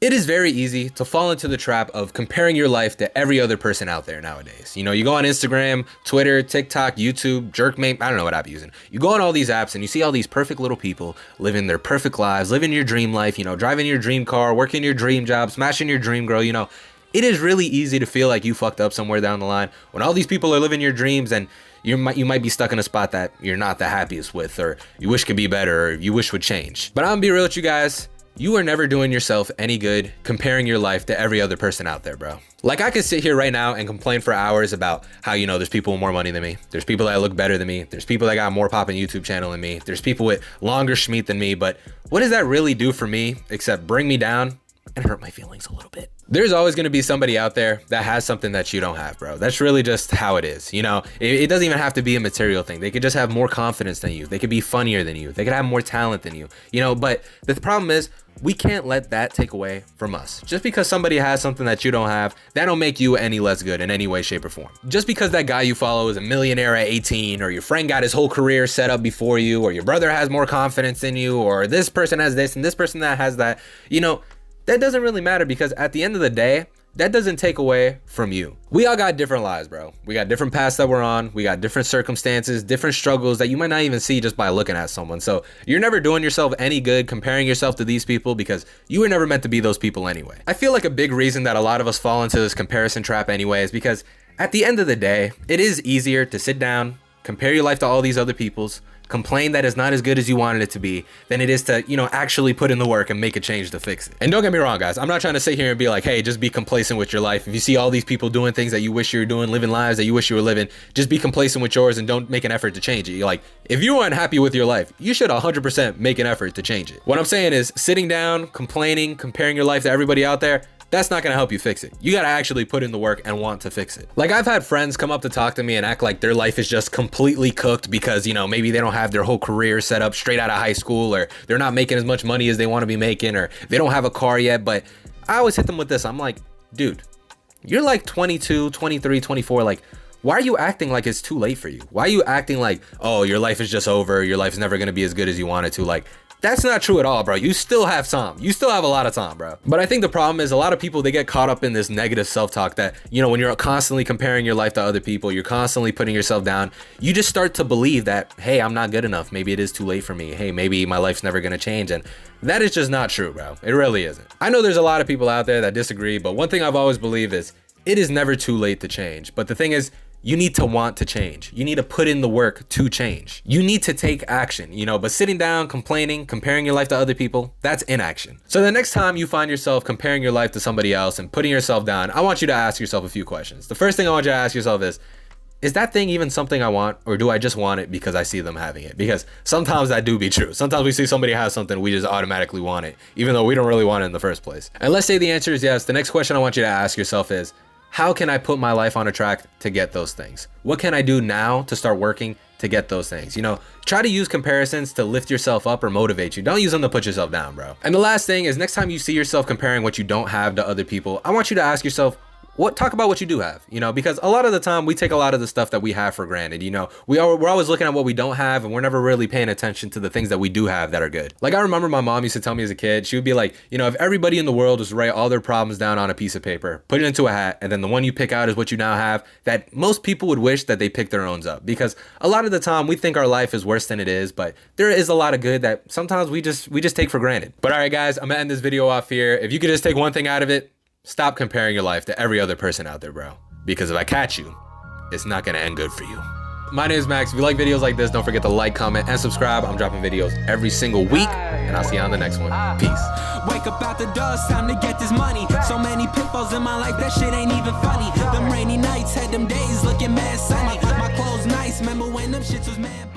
It is very easy to fall into the trap of comparing your life to every other person out there nowadays. You know, you go on Instagram, Twitter, TikTok, YouTube, Jerkmate, I don't know what app you're using. You go on all these apps and you see all these perfect little people living their perfect lives, living your dream life, you know, driving your dream car, working your dream job, smashing your dream girl, you know. It is really easy to feel like you fucked up somewhere down the line when all these people are living your dreams and you might be stuck in a spot that you're not the happiest with, or you wish could be better, or you wish would change. But I'm gonna be real with you guys. You are never doing yourself any good comparing your life to every other person out there, bro. Like, I could sit here right now and complain for hours about how, you know, there's people with more money than me. There's people that look better than me. There's people that got more popping YouTube channel than me. There's people with longer schmeat than me. But what does that really do for me except bring me down and hurt my feelings a little bit? There's always going to be somebody out there that has something that you don't have, bro. That's really just how it is. You know, it doesn't even have to be a material thing. They could just have more confidence than you. They could be funnier than you. They could have more talent than you, you know, but the problem is we can't let that take away from us. Just because somebody has something that you don't have, that don't make you any less good in any way, shape, or form. Just because that guy you follow is a millionaire at 18, or your friend got his whole career set up before you, or your brother has more confidence than you, or this person has this and this person that has that, you know, that doesn't really matter, because at the end of the day, that doesn't take away from you. We all got different lives, bro. We got different paths that we're on. We got different circumstances, different struggles that you might not even see just by looking at someone. So you're never doing yourself any good comparing yourself to these people, because you were never meant to be those people anyway. I feel like a big reason that a lot of us fall into this comparison trap anyway is because at the end of the day, it is easier to sit down, compare your life to all these other people's, complain that it's not as good as you wanted it to be, than it is to, you know, actually put in the work and make a change to fix it. And don't get me wrong, guys, I'm not trying to sit here and be like, hey, just be complacent with your life. If you see all these people doing things that you wish you were doing, living lives that you wish you were living, just be complacent with yours and don't make an effort to change it. You're like, if you're unhappy with your life, you should 100% make an effort to change it. What I'm saying is sitting down, complaining, comparing your life to everybody out there, that's not gonna help you fix it. You gotta actually put in the work and want to fix it. Like, I've had friends come up to talk to me and act like their life is just completely cooked because, you know, maybe they don't have their whole career set up straight out of high school, or they're not making as much money as they wanna be making, or they don't have a car yet. But I always hit them with this. I'm like, dude, you're like 22, 23, 24. Like, why are you acting like it's too late for you? Why are you acting like, oh, your life is just over, your life's never gonna be as good as you want it to? Like, that's not true at all, bro. You still have time. You still have a lot of time, bro. But I think the problem is a lot of people, they get caught up in this negative self-talk that, you know, when you're constantly comparing your life to other people, you're constantly putting yourself down, you just start to believe that, hey, I'm not good enough. Maybe it is too late for me. Hey, maybe my life's never gonna change. And that is just not true, bro. It really isn't. I know there's a lot of people out there that disagree, but one thing I've always believed is it is never too late to change. But the thing is, you need to want to change. You need to put in the work to change. You need to take action, you know, but sitting down, complaining, comparing your life to other people, that's inaction. So the next time you find yourself comparing your life to somebody else and putting yourself down, I want you to ask yourself a few questions. The first thing I want you to ask yourself is that thing even something I want, or do I just want it because I see them having it? Because sometimes that do be true. Sometimes we see somebody have something, we just automatically want it, even though we don't really want it in the first place. And let's say the answer is yes. The next question I want you to ask yourself is, how can I put my life on a track to get those things? What can I do now to start working to get those things? You know, try to use comparisons to lift yourself up or motivate you. Don't use them to put yourself down, bro. And the last thing is, next time you see yourself comparing what you don't have to other people, I want you to ask yourself, talk about what you do have, you know, because a lot of the time we take a lot of the stuff that we have for granted. You know, we're always looking at what we don't have, and we're never really paying attention to the things that we do have that are good. Like, I remember my mom used to tell me as a kid, she would be like, you know, if everybody in the world was to write all their problems down on a piece of paper, put it into a hat, and then the one you pick out is what you now have, that most people would wish that they picked their own up. Because a lot of the time we think our life is worse than it is, but there is a lot of good that sometimes we just take for granted. But all right, guys, I'm gonna end this video off here. If you could just take one thing out of it, stop comparing your life to every other person out there, bro. Because if I catch you, it's not gonna end good for you. My name is Max. If you like videos like this, don't forget to like, comment, and subscribe. I'm dropping videos every single week, and I'll see you on the next one. Peace. Wake up out the door, it's time to get this money. So many pitfalls in my life, that shit ain't even funny. Them rainy nights had them days looking mad sunny. My clothes nice, remember when them shits was mad.